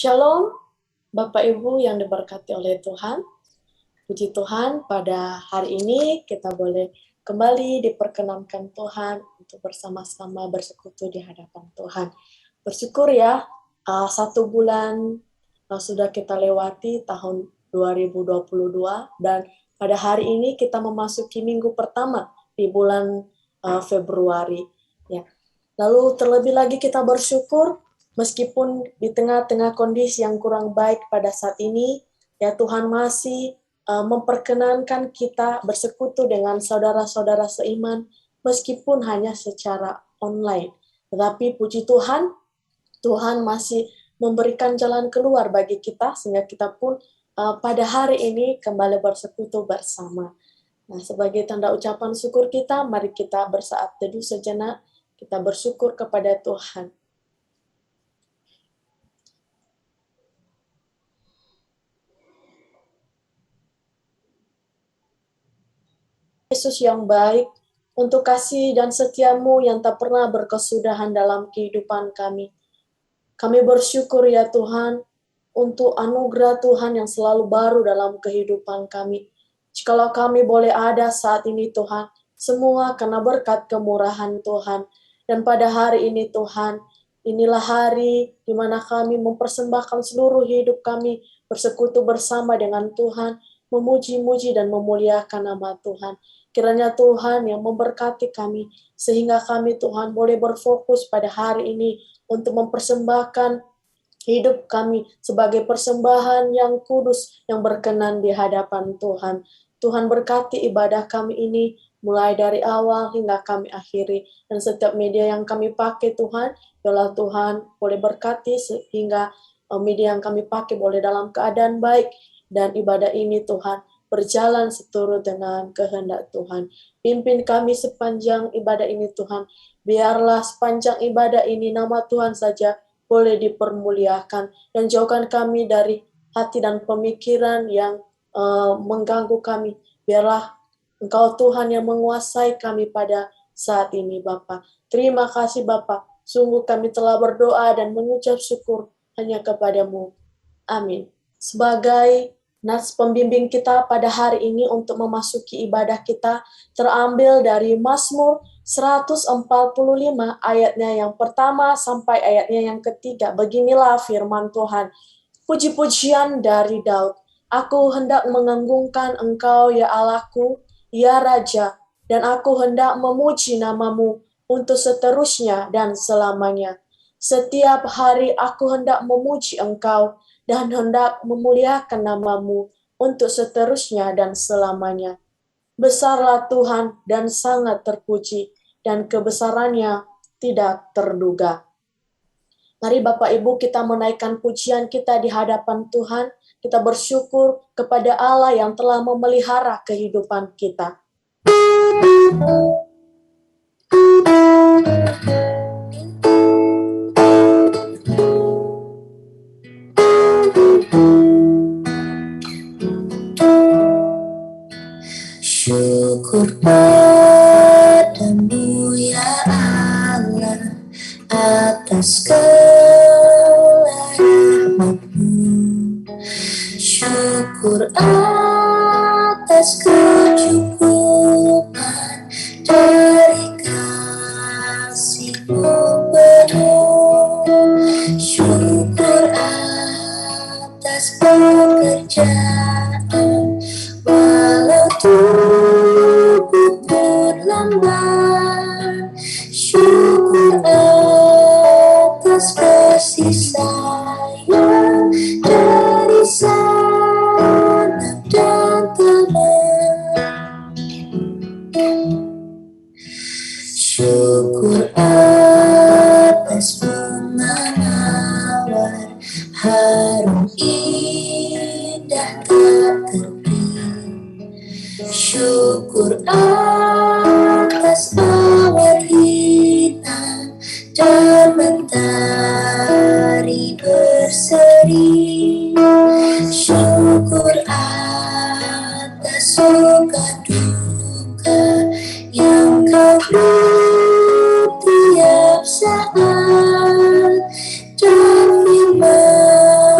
Shalom, Bapak Ibu yang diberkati oleh Tuhan. Puji Tuhan, pada hari ini kita boleh kembali diperkenankan Tuhan untuk bersama-sama bersekutu di hadapan Tuhan. Bersyukur ya, 1 bulan sudah kita lewati tahun 2022 dan pada hari ini kita memasuki minggu pertama di bulan Februari. Ya. Lalu terlebih lagi kita bersyukur meskipun di tengah-tengah kondisi yang kurang baik pada saat ini, ya Tuhan masih memperkenankan kita bersekutu dengan saudara-saudara seiman, meskipun hanya secara online. Tetapi puji Tuhan, Tuhan masih memberikan jalan keluar bagi kita, sehingga kita pun pada hari ini kembali bersekutu bersama. Nah, sebagai tanda ucapan syukur kita, mari kita bersaat teduh sejenak, kita bersyukur kepada Tuhan. Yesus yang baik, untuk kasih dan setiamu yang tak pernah berkesudahan dalam kehidupan kami. Kami bersyukur ya Tuhan, untuk anugerah Tuhan yang selalu baru dalam kehidupan kami. Jikalau kami boleh ada saat ini Tuhan, semua karena berkat kemurahan Tuhan. Dan pada hari ini Tuhan, inilah hari di mana kami mempersembahkan seluruh hidup kami bersekutu bersama dengan Tuhan, memuji-muji dan memuliakan nama Tuhan. Kiranya Tuhan yang memberkati kami, sehingga kami Tuhan boleh berfokus pada hari ini untuk mempersembahkan hidup kami sebagai persembahan yang kudus, yang berkenan di hadapan Tuhan. Tuhan berkati ibadah kami ini, mulai dari awal hingga kami akhiri. Dan setiap media yang kami pakai Tuhan, biarlah Tuhan boleh berkati sehingga media yang kami pakai boleh dalam keadaan baik. Dan ibadah ini Tuhan berjalan seturut dengan kehendak Tuhan. Pimpin kami sepanjang ibadah ini Tuhan. Biarlah sepanjang ibadah ini nama Tuhan saja boleh dipermuliakan. Dan jauhkan kami dari hati dan pemikiran yang mengganggu kami. Biarlah Engkau Tuhan yang menguasai kami pada saat ini Bapa. Terima kasih Bapa. Sungguh kami telah berdoa dan mengucap syukur hanya kepadamu. Amin. Sebagai nas pembimbing kita pada hari ini untuk memasuki ibadah kita terambil dari Mazmur 145 ayatnya yang pertama sampai ayatnya yang ketiga. Beginilah firman Tuhan. Puji-pujian dari Daud. Aku hendak mengagungkan Engkau ya Allahku, ya Raja, dan aku hendak memuji namamu untuk seterusnya dan selamanya. Setiap hari aku hendak memuji Engkau dan hendak memuliakan namamu untuk seterusnya dan selamanya. Besarlah Tuhan dan sangat terpuji, dan kebesarannya tidak terduga. Mari Bapak Ibu kita menaikkan pujian kita di hadapan Tuhan. Kita bersyukur kepada Allah yang telah memelihara kehidupan kita. Syukur padamu ya Allah atas segala rahmat-Mu. Syukur atas kecukupan dari kasih-Mu penuh. Syukur atas pekerjaan walau tubuh berlambat. Syukur atas kasih sayang dari sanap dan teman. Syukur atas bunga mawar harum indah tak terbit. Syukur atas awan hitam dan mentari berseri. Syukur atas suka duka yang Kau beri tiap saat, dan firman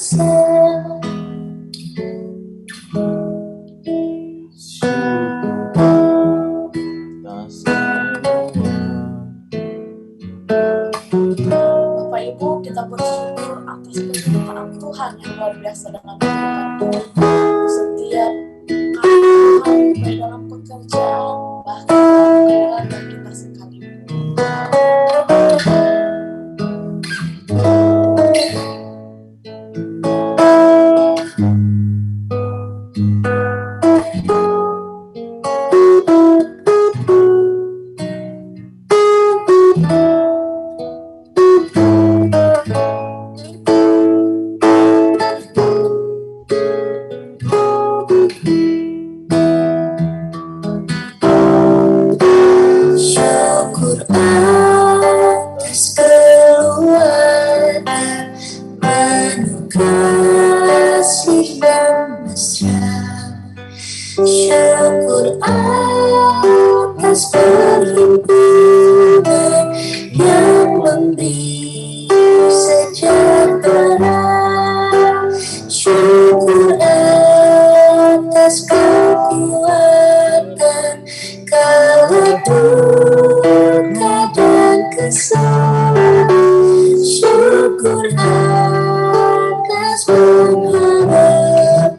kuasa. Bapak Ibu, kita bersyukur atas penyertaan Tuhan yang luar biasa dalam kehidupan kita. Setiap Tuhan baik dalam pekerjaan, bahkan dalam keluarga kita sekalipun. Syukur atas keluarga penuh kasih dan mesra. Syukur atas perhimpunan yang memberi sejahtera. Syukur atas kekuatan kala duka dan kesal. Syukur atas pengharapan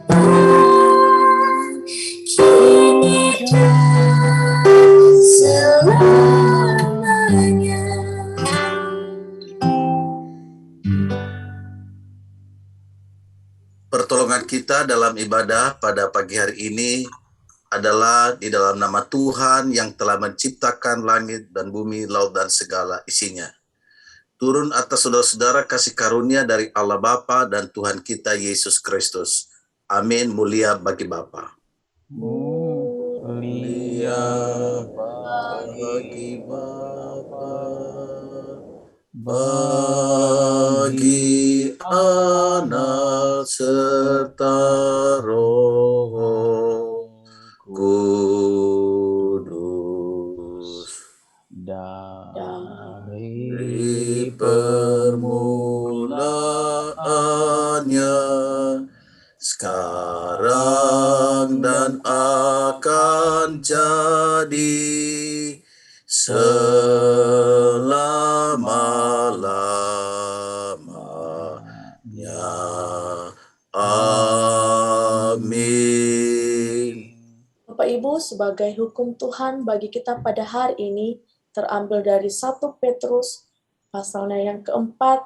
kini dan selamanya. Pertolongan kita dalam ibadah pada pagi hari ini adalah di dalam nama Tuhan yang telah menciptakan langit dan bumi, laut dan segala isinya. Turun atas saudara-saudara kasih karunia dari Allah Bapa dan Tuhan kita Yesus Kristus. Amin. Mulia bagi Bapa. Mulia bagi Bapa, bagi Anak serta Roh Kudus. Dari permulaannya, sekarang dan akan jadi selama-lamanya. Amin. Bapak Ibu, sebagai hukum Tuhan bagi kita pada hari ini terambil dari 1 Petrus pasalnya yang keempat,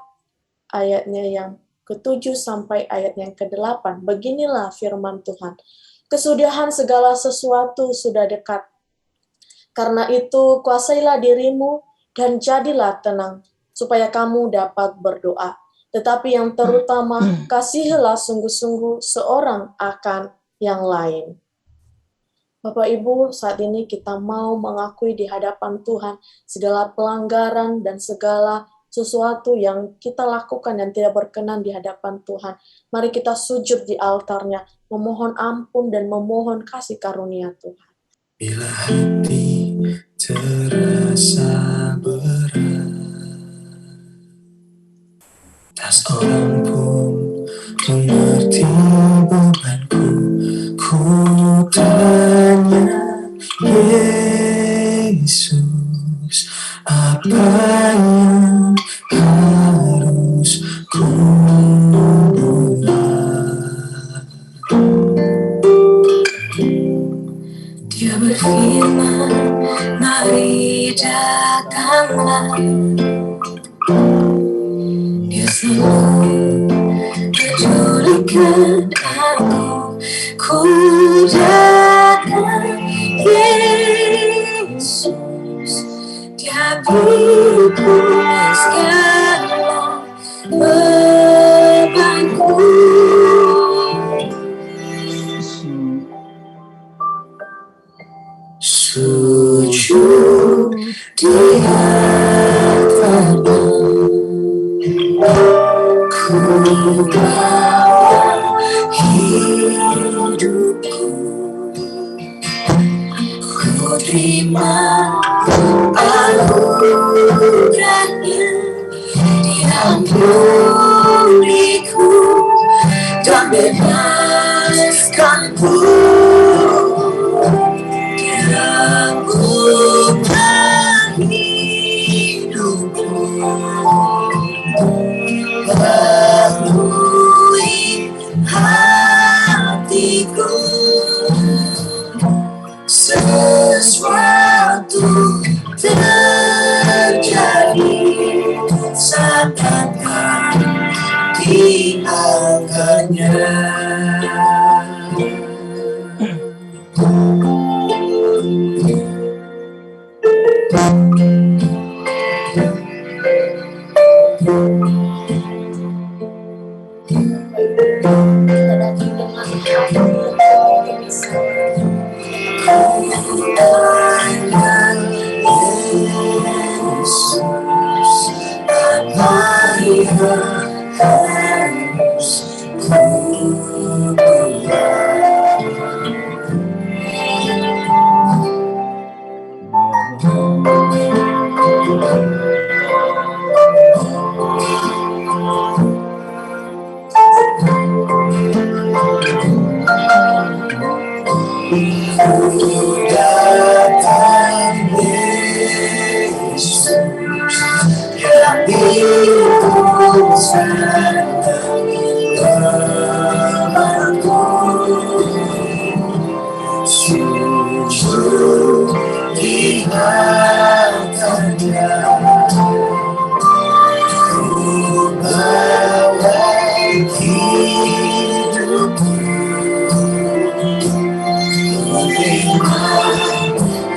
ayatnya yang ke-7 sampai ayat yang ke-8. Beginilah firman Tuhan. Kesudahan segala sesuatu sudah dekat. Karena itu kuasailah dirimu dan jadilah tenang, supaya kamu dapat berdoa. Tetapi yang terutama, kasihilah sungguh-sungguh seorang akan yang lain. Bapak Ibu, saat ini kita mau mengakui di hadapan Tuhan segala pelanggaran dan segala sesuatu yang kita lakukan yang tidak berkenan di hadapan Tuhan. Mari kita sujud di altarnya, memohon ampun dan memohon kasih karunia Tuhan. Bila hati terasa berat, tak seorang pun mengerti bebanku. Ku tanya Yesus, apa yang harus ku buat? Dia berfirman, mari datanglah. Dia selalu pedulikan aku. Ku datang Yesus, Dia pikul segala bebanku. Sujud di hadapan-Nya, ku bawa hidupku. Ku terima anugerah-Nya, Dia ampuniku bebaskanku, lakukan hidupku, penuhi hatiku, sesuatu terjadi saat engkau diangkatnya. Datang Yesus yang dikuatkan aku, sujud di hatinya, ku bawa hidupku,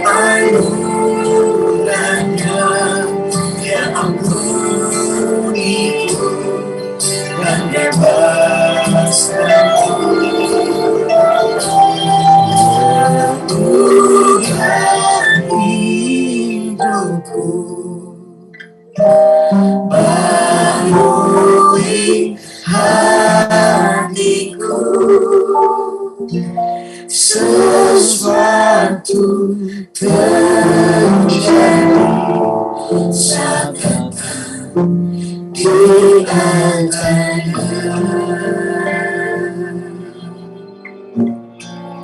anugerahnya yang ampuniku dan bebaskanku, Tuhan hidupku, penuhi hatiku, sesuatu terjadi saat engkau diangkatkan.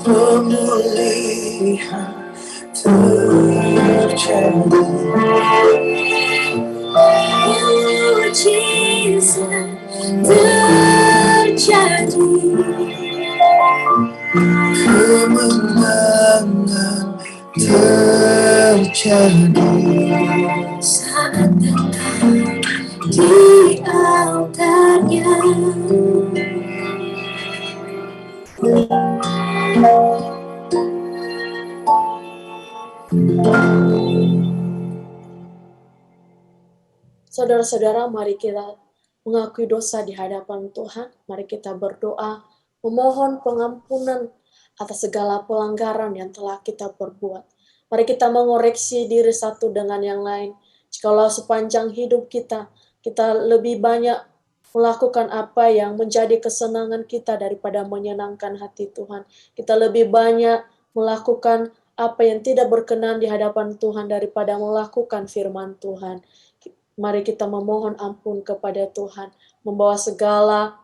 Pemulihan terjadi, mujizat terjadi, kemenangan terjadi saat engkau di altarnya. Saudara-saudara, mari kita mengakui dosa di hadapan Tuhan. Mari kita berdoa, memohon pengampunan atas segala pelanggaran yang telah kita perbuat. Mari kita mengoreksi diri satu dengan yang lain. Jikalau sepanjang hidup kita lebih banyak melakukan apa yang menjadi kesenangan kita daripada menyenangkan hati Tuhan. Kita lebih banyak melakukan apa yang tidak berkenan di hadapan Tuhan daripada melakukan firman Tuhan. Mari kita memohon ampun kepada Tuhan, membawa segala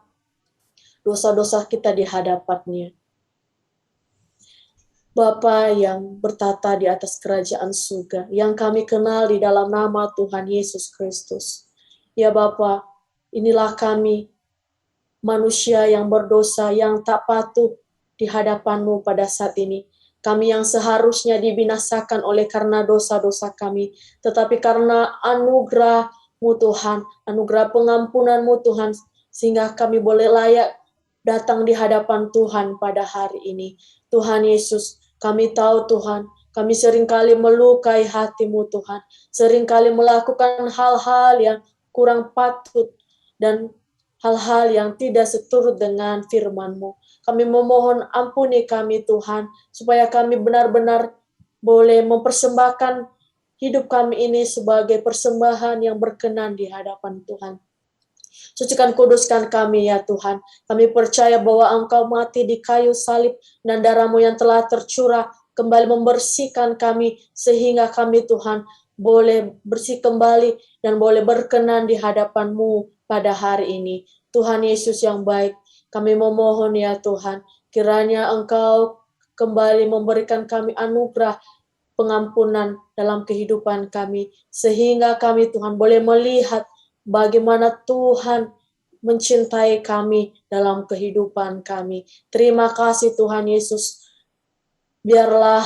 dosa-dosa kita di hadapan-Nya. Bapa yang bertata di atas kerajaan surga, yang kami kenal di dalam nama Tuhan Yesus Kristus. Ya Bapa, inilah kami, manusia yang berdosa, yang tak patuh di hadapan-Mu pada saat ini. Kami yang seharusnya dibinasakan oleh karena dosa-dosa kami, tetapi karena anugerah-Mu Tuhan, anugerah pengampunan-Mu Tuhan, sehingga kami boleh layak datang di hadapan Tuhan pada hari ini. Tuhan Yesus, kami tahu Tuhan, kami seringkali melukai hati-Mu Tuhan, seringkali melakukan hal-hal yang kurang patut dan hal-hal yang tidak seturut dengan firman-Mu. Kami memohon ampuni kami Tuhan, supaya kami benar-benar boleh mempersembahkan hidup kami ini sebagai persembahan yang berkenan di hadapan Tuhan. Sucikan kuduskan kami ya Tuhan. Kami percaya bahwa Engkau mati di kayu salib dan darah-Mu yang telah tercurah kembali membersihkan kami sehingga kami Tuhan boleh bersih kembali dan boleh berkenan di hadapan-Mu pada hari ini. Tuhan Yesus yang baik, Kami memohon ya Tuhan, kiranya Engkau kembali memberikan kami anugerah pengampunan dalam kehidupan kami, sehingga kami Tuhan boleh melihat bagaimana Tuhan mencintai kami dalam kehidupan kami. Terima kasih Tuhan Yesus. Biarlah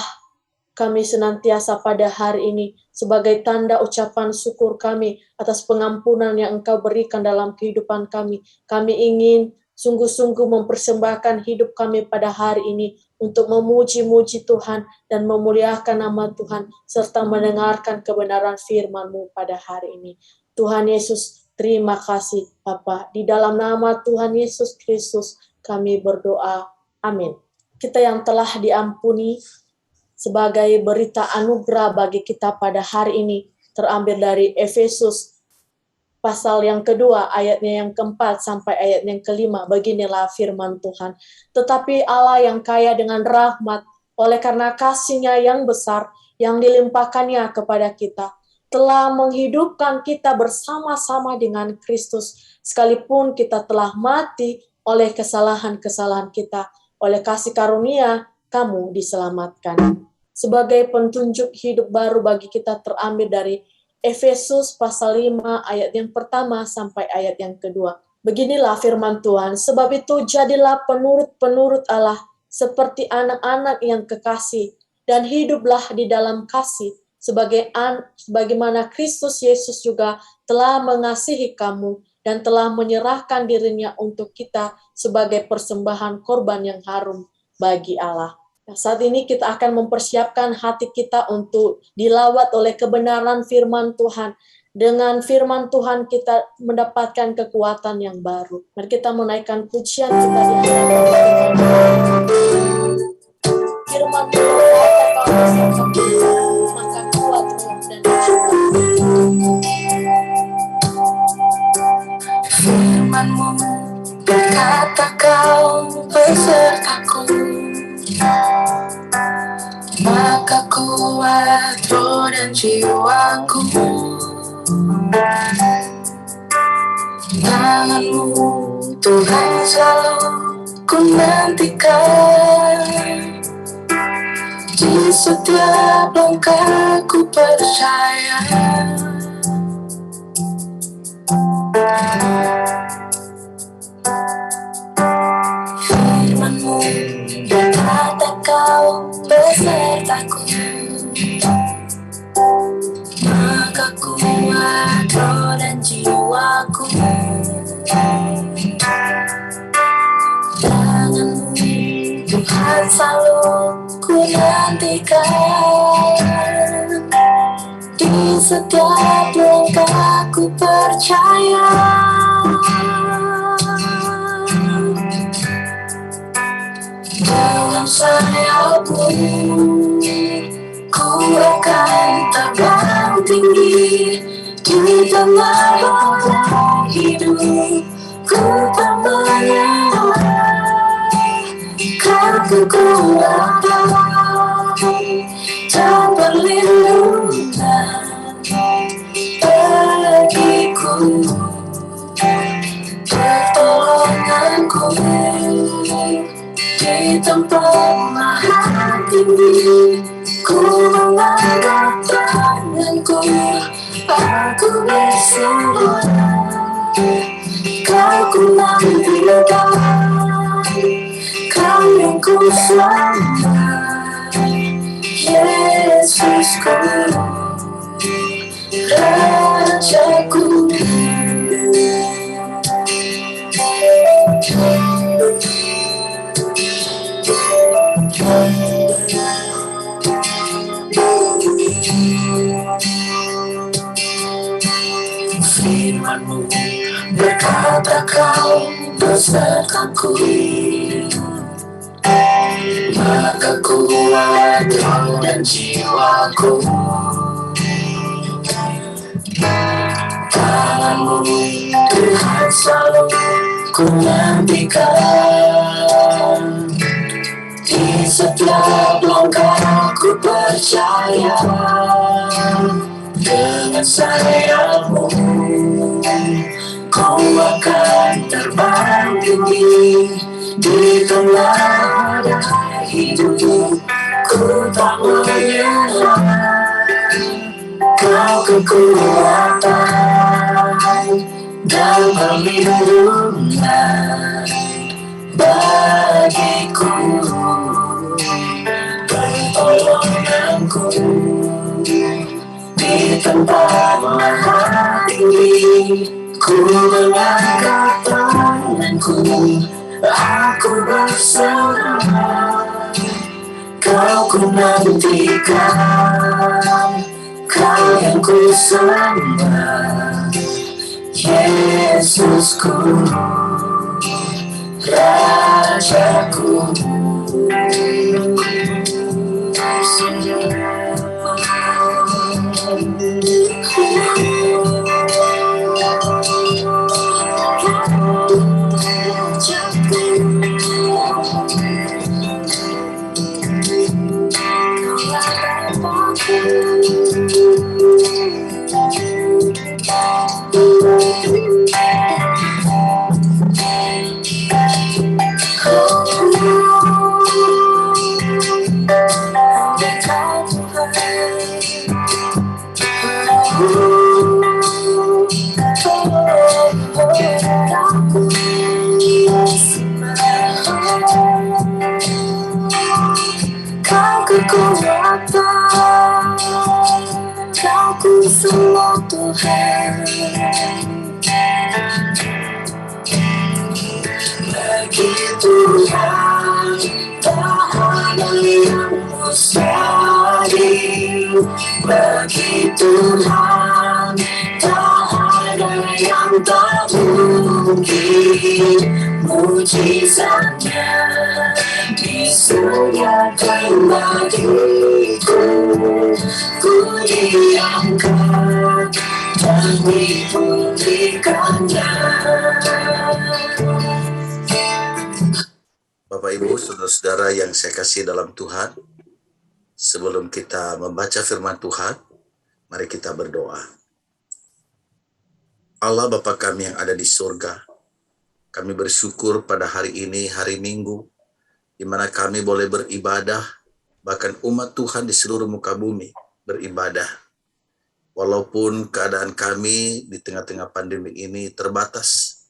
kami senantiasa pada hari ini sebagai tanda ucapan syukur kami atas pengampunan yang Engkau berikan dalam kehidupan kami. Kami ingin sungguh-sungguh mempersembahkan hidup kami pada hari ini untuk memuji-muji Tuhan dan memuliakan nama Tuhan serta mendengarkan kebenaran firman-Mu pada hari ini. Tuhan Yesus, terima kasih Bapa. Di dalam nama Tuhan Yesus Kristus kami berdoa. Amin. Kita yang telah diampuni, sebagai berita anugerah bagi kita pada hari ini terambil dari Efesus pasal yang kedua, ayatnya yang keempat sampai ayat yang kelima. Beginilah firman Tuhan. Tetapi Allah yang kaya dengan rahmat, oleh karena kasih-Nya yang besar, yang dilimpahkannya kepada kita, telah menghidupkan kita bersama-sama dengan Kristus, sekalipun kita telah mati oleh kesalahan-kesalahan kita. Oleh kasih karunia, kamu diselamatkan. Sebagai petunjuk hidup baru bagi kita terambil dari Efesus pasal 5 ayat yang pertama sampai ayat yang kedua. Beginilah firman Tuhan, sebab itu jadilah penurut-penurut Allah seperti anak-anak yang kekasih, dan hiduplah di dalam kasih, sebagaimana Kristus Yesus juga telah mengasihi kamu dan telah menyerahkan dirinya untuk kita sebagai persembahan korban yang harum bagi Allah. Saat ini kita akan mempersiapkan hati kita untuk dilawat oleh kebenaran firman Tuhan. Dengan firman Tuhan kita mendapatkan kekuatan yang baru. Mari kita menaikkan pujian kita di hadapan Tuhan. Firman Tuhan maka kuat roh dan Firman-Mu berkata kau besertaku, maka kuat roh dan jiwaku. Tangan-Mu Tuhan selalu ku nantikan, di setiap langkah ku percaya. Firman-Mu berkata kau besertaku, maka kuat roh dan jiwaku. Tangan-Mu Tuhan selalu ku nantikan, di setiap langkah ku percaya. Dalam sayap-Mu ku akan terbang tinggi, di tengah badai hidup ku tak menyerah. Kau kekuatan dan perlindungan bagiku, pertolonganku di tempat maha tinggi. Ku mengangkat tanganku, aku bersuara, kau ku nantikan, kau yang ku sembah, Yesusku, Rajaku. Firman-Mu berkata kau besertaku, maka kuat roh dan jiwaku. Tangan-Mu Tuhan selalu ku nantikan, di setiap langkah ku percaya. Dengan sayap-Mu kau akan terbang tinggi, Di tengah badai hidup, ku tak menyerah. Kau kekuatan dan perlindungan bagiku, pertolonganku di tempat maha tinggi. Ku mengangkat tanganku, aku berserah. Kau ku nantikan, Kau yang ku sembah, Yesusku, Rajaku. Kau kekuatan, Kau ku semua Tuhan. Bagi Tuhan tak ada yang mustahil. Bagi Tuhan tak ada yang tak mungkin. Mujizatnya disediakan bagiku. Ku diangkat dan dipulihkannya. Bapak Ibu, saudara-saudara yang saya kasih dalam Tuhan, sebelum kita membaca firman Tuhan, mari kita berdoa. Allah Bapa kami yang ada di surga, kami bersyukur pada hari ini, hari Minggu, di mana kami boleh beribadah, bahkan umat Tuhan di seluruh muka bumi beribadah. Walaupun keadaan kami di tengah-tengah pandemi ini terbatas,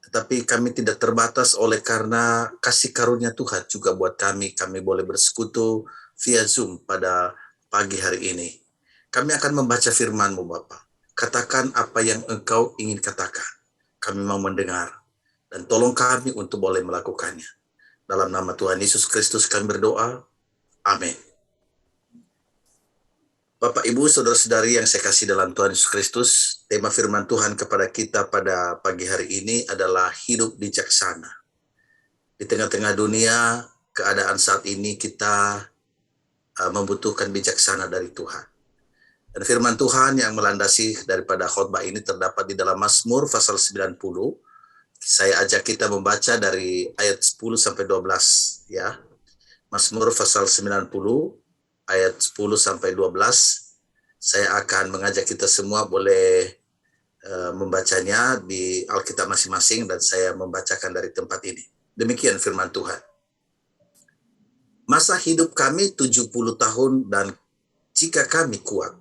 tetapi kami tidak terbatas oleh karena kasih karunia Tuhan juga buat kami. Kami boleh bersekutu via Zoom pada pagi hari ini. Kami akan membaca firman-Mu Bapa. Katakan apa yang Engkau ingin katakan. Kami mau mendengar. Dan tolong kami untuk boleh melakukannya. Dalam nama Tuhan Yesus Kristus kami berdoa. Amin. Bapak, Ibu, saudara-saudari yang saya kasih dalam Tuhan Yesus Kristus, tema firman Tuhan kepada kita pada pagi hari ini adalah hidup bijaksana. Di tengah-tengah dunia, keadaan saat ini kita membutuhkan bijaksana dari Tuhan. Dan firman Tuhan yang melandasi daripada khotbah ini terdapat di dalam Mazmur pasal 90. Saya ajak kita membaca dari ayat 10 sampai 12 ya. Mazmur pasal 90 ayat 10 sampai 12. Saya akan mengajak kita semua boleh membacanya di Alkitab masing-masing dan saya membacakan dari tempat ini. Demikian firman Tuhan. Masa hidup kami 70 tahun dan jika kami kuat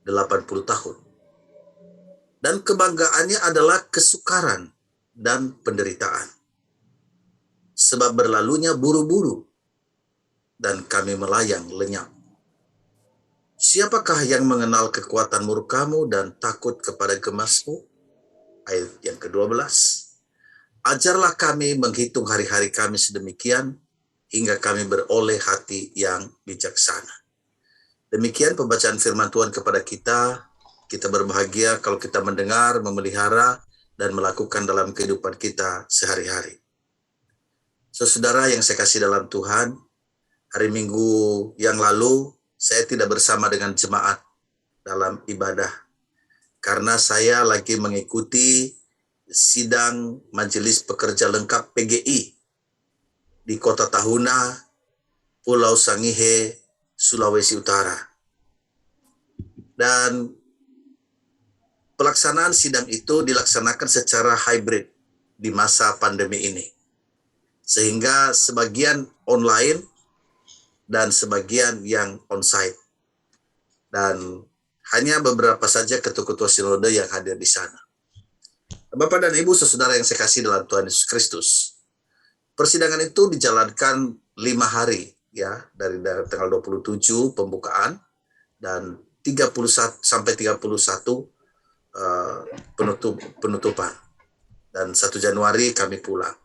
80 tahun. Dan kebanggaannya adalah kesukaran dan penderitaan. Sebab berlalunya buru-buru dan kami melayang lenyap. Siapakah yang mengenal kekuatan murkamu dan takut kepada gemasmu? Ayat yang ke-12. Ajarlah kami menghitung hari-hari kami sedemikian hingga kami beroleh hati yang bijaksana. Demikian pembacaan firman Tuhan kepada kita. Kita berbahagia kalau kita mendengar, memelihara, dan melakukan dalam kehidupan kita sehari-hari. Saudara yang saya kasih dalam Tuhan, hari Minggu yang lalu saya tidak bersama dengan jemaat dalam ibadah karena saya lagi mengikuti sidang Majelis Pekerja Lengkap PGI di Kota Tahuna, Pulau Sangihe, Sulawesi Utara. Dan pelaksanaan sidang itu dilaksanakan secara hybrid di masa pandemi ini. Sehingga sebagian online dan sebagian yang onsite. Dan hanya beberapa saja ketua-ketua sinode yang hadir di sana. Bapak dan Ibu, saudara yang saya kasih dalam Tuhan Yesus Kristus, persidangan itu dijalankan 5 hari, ya, dari tanggal 27 pembukaan dan 31 sampai 31 penutupan. Dan 1 Januari kami pulang.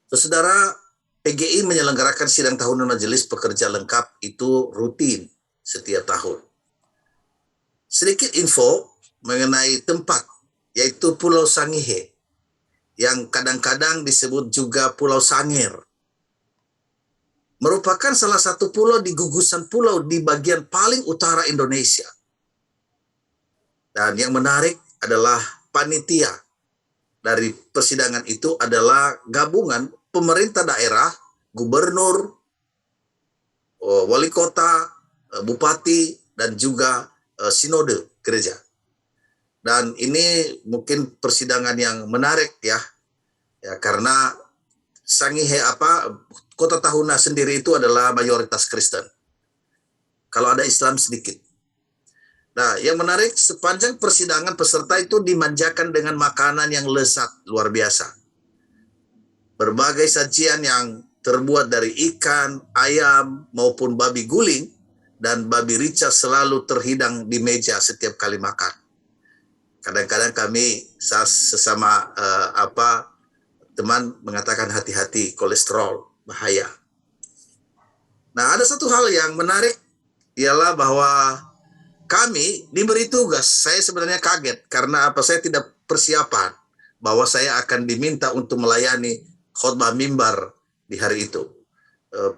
Saudara, PGI menyelenggarakan sidang tahunan Majelis Pekerja Lengkap itu rutin setiap tahun. Sedikit info mengenai tempat, yaitu Pulau Sangihe, yang kadang-kadang disebut juga Pulau Sangir. Merupakan salah satu pulau di gugusan pulau di bagian paling utara Indonesia. Dan yang menarik adalah panitia dari persidangan itu adalah gabungan pemerintah daerah, gubernur, wali kota, bupati, dan juga sinode gereja. Dan ini mungkin persidangan yang menarik ya karena Sangihe Kota Tahuna sendiri itu adalah mayoritas Kristen. Kalau ada Islam sedikit. Nah, yang menarik sepanjang persidangan peserta itu dimanjakan dengan makanan yang lezat luar biasa. Berbagai sajian yang terbuat dari ikan, ayam, maupun babi guling dan babi rica selalu terhidang di meja setiap kali makan. Kadang-kadang kami sesama teman mengatakan hati-hati kolesterol bahaya. Nah, ada satu hal yang menarik ialah bahwa kami diberi tugas. Saya sebenarnya kaget karena saya tidak persiapan bahwa saya akan diminta untuk melayani khotbah mimbar di hari itu.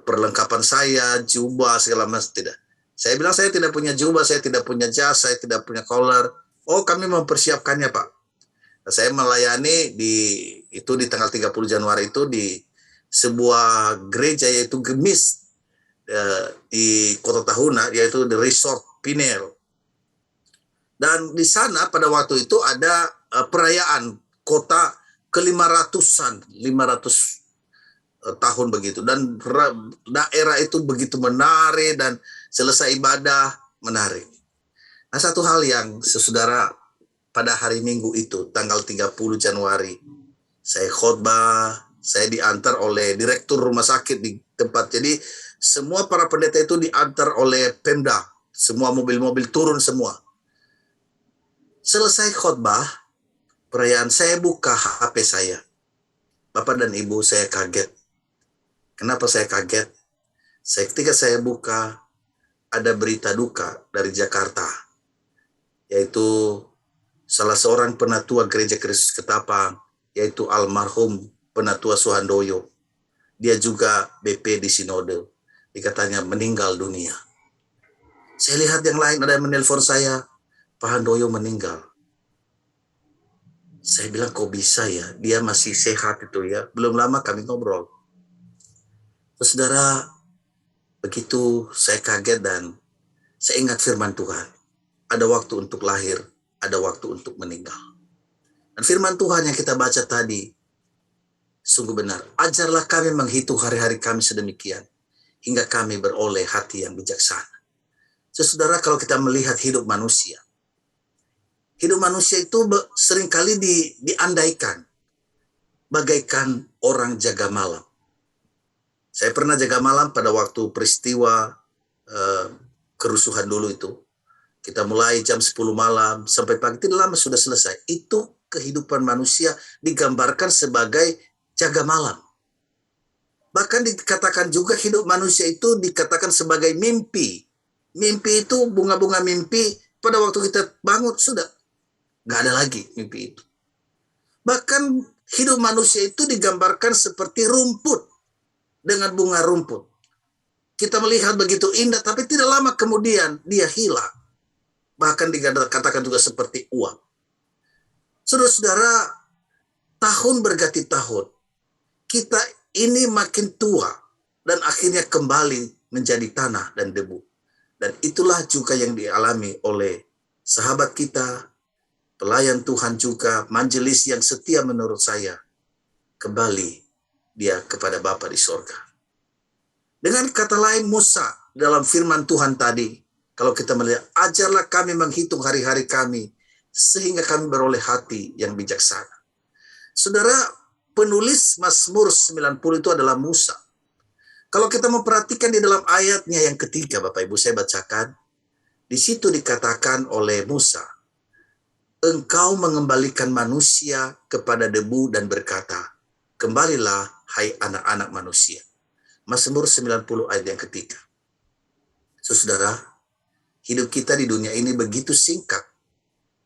Perlengkapan saya, jubah segala macam tidak. Saya bilang saya tidak punya jubah, saya tidak punya jas, saya tidak punya collar. Oh, kami mempersiapkannya, Pak. Saya melayani di tanggal 30 Januari itu di sebuah gereja yaitu Gemis di Kota Tahuna, yaitu The Resort Pinel. Dan di sana pada waktu itu ada perayaan kota ke-500-an, 500 tahun begitu. Dan daerah itu begitu menarik dan selesai ibadah menarik. Nah, satu hal yang saudara pada hari Minggu itu, tanggal 30 Januari, saya khotbah, saya diantar oleh direktur rumah sakit di tempat. Jadi semua para pendeta itu diantar oleh Pemda, semua mobil-mobil turun semua. Selesai khotbah, perayaan, saya buka HP saya. Bapak dan Ibu, saya kaget. Kenapa saya kaget? Ketika saya buka, ada berita duka dari Jakarta, yaitu salah seorang penatua Gereja Kristus Ketapang, yaitu almarhum Penatua Suhandoyo. Dia juga BP di Sinode. Dikatanya meninggal dunia. Saya lihat yang lain, ada yang menelpon saya, Pak Handoyo meninggal. Saya bilang, kok bisa ya? Dia masih sehat itu ya. Belum lama kami ngobrol. Saudara, begitu saya kaget dan saya ingat firman Tuhan. Ada waktu untuk lahir, ada waktu untuk meninggal. Dan firman Tuhan yang kita baca tadi, sungguh benar. Ajarlah kami menghitung hari-hari kami sedemikian, hingga kami beroleh hati yang bijaksana. Saudara, kalau kita melihat hidup manusia itu seringkali diandaikan bagaikan orang jaga malam. Saya pernah jaga malam pada waktu peristiwa kerusuhan dulu itu. Kita mulai jam 10 malam sampai pagi, tidak lama sudah selesai. Itu kehidupan manusia digambarkan sebagai jaga malam. Bahkan dikatakan juga hidup manusia itu dikatakan sebagai mimpi. Mimpi itu bunga-bunga mimpi, pada waktu kita bangun sudah nggak ada lagi mimpi itu. Bahkan hidup manusia itu digambarkan seperti rumput dengan bunga rumput. Kita melihat begitu indah, tapi tidak lama kemudian dia hilang. Bahkan dikatakan juga seperti uap. Saudara-saudara, tahun berganti tahun, kita ini makin tua dan akhirnya kembali menjadi tanah dan debu. Dan itulah juga yang dialami oleh sahabat kita, pelayan Tuhan juga, majelis yang setia menurut saya, kembali dia kepada Bapa di sorga. Dengan kata lain, Musa dalam firman Tuhan tadi, kalau kita melihat, ajarlah kami menghitung hari-hari kami, sehingga kami beroleh hati yang bijaksana. Saudara, penulis Mazmur 90 itu adalah Musa. Kalau kita memperhatikan di dalam ayatnya yang ketiga, Bapak Ibu, saya bacakan. Di situ dikatakan oleh Musa, engkau mengembalikan manusia kepada debu dan berkata, kembalilah hai anak-anak manusia. Mazmur 90 ayat yang ketiga. Saudara, hidup kita di dunia ini begitu singkat